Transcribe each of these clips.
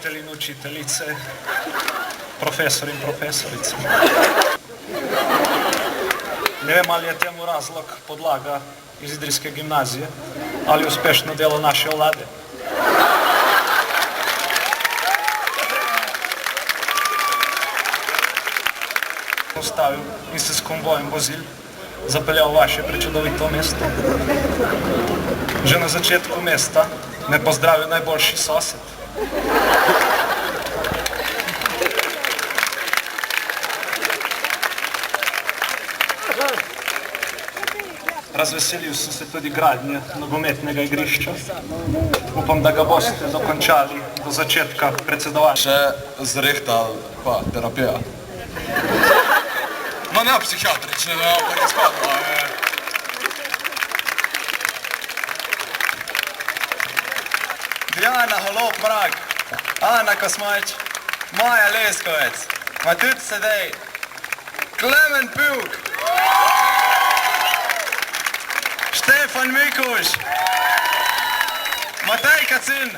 učitelji in učiteljice, profesori in profesorice. Ne vem, ali je temu razlog podlaga iz Idrijske gimnazije ali uspešno delo naše vlade. Ustavil in se s konvojem vozil zapeljal v vaše prečudovito mesto. Že na začetku mesta me pozdravil najboljši sosed. Razveselil sem se tudi gradnje nogometnega igrišča. Upam, da ga boste dokončali do začetka predsedovanja. Še zrehtal pa terapija. No ne psihiatrične, ampak izpadla. Diana Holop Mrak, Ana Kosmač, Maja Leskovec, ma tudi sedaj, Klemen Pivk, Štefan Mikuš, Matej Kacin,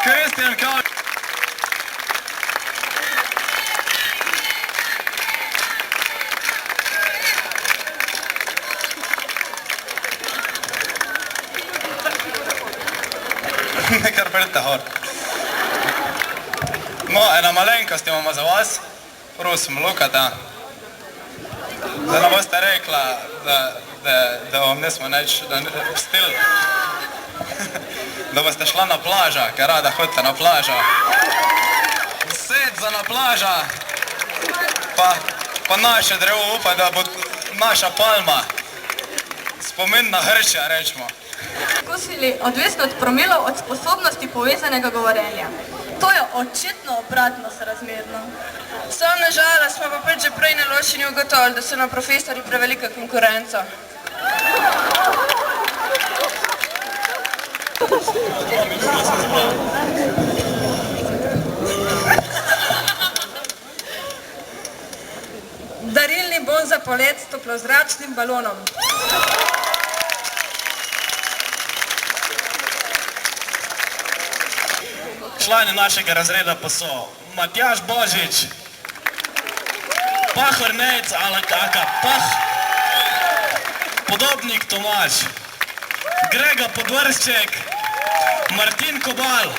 Kristjan Kak. Nekaj pridite hor. No, ena malenkost imamo za vas. Prosim, lukata. Da ne boste rekla, da vam nismo neč stil. Da boste šla na plaža, ker rada hodite na plaža. Sed za na plaža. Pa naše drevo upa, da bo naša palma. Spomin na hrčja, rečemo. Poskusili odvisno od promilov od sposobnosti povezanega govorjenja. To je očitno obratno sorazmerno. Sam nažalost smo pa pač že prej naločeni ugotovili, da so na profesori prevelika konkurenca. Darilni bon za polet s toplozračnim balonom. Člani našega razreda pa so Matjaž Božič, Pahor Nejc, Alakaka, Pah, Podobnik Tomaž, Grega Podvršček, Martin Kobal,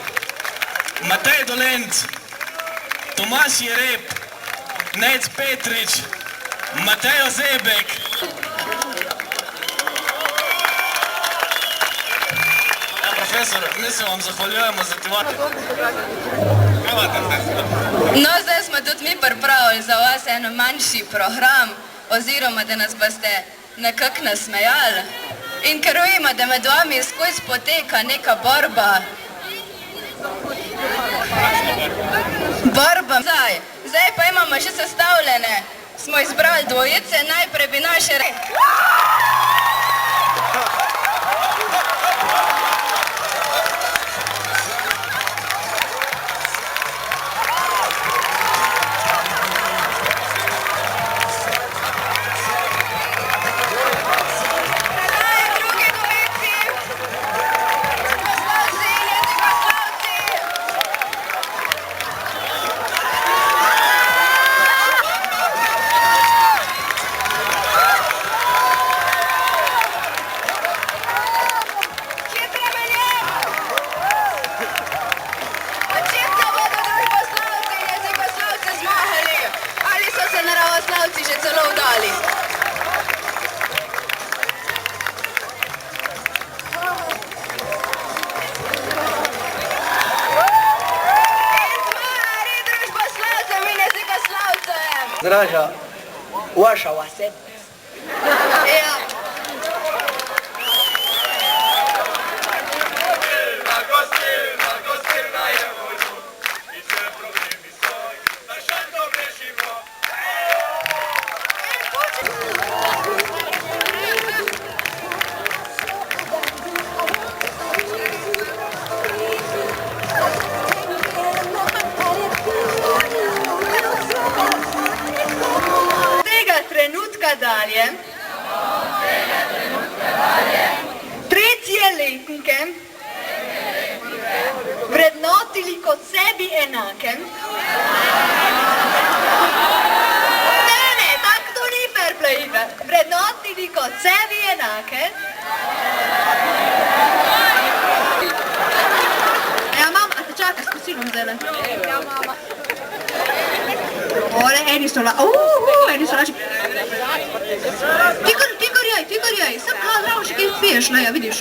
Matej Dolenc, Tomaž Jereb, Nejc Petrič, Matej Ozebek. Profesor, mi se vam zahvaljujemo za tivati. No, zdaj smo tudi mi pripravili za vas en manjši program, oziroma da nas boste nekako nasmejali. In ker vemo, da med vami skozi poteka neka borba. Zdaj pa imamo že sestavljene. Smo izbrali dvojice, najprej bi naše že celo vdali. Zmari družboslavcem in jezikoslavcem. Draža, vaša osebnost. Ja. Dalje. Tretje letnike vrednotili kot sebi enake. Ne, tako to ni fair play. Vrednotili kot sebi enake. Ja, mama, a te čakaš s kosilom zdaj? Ja, mama. Ore, eni so laži. Ti gorjaj, sem zdravo še kaj piješ, ne, ja, vidiš.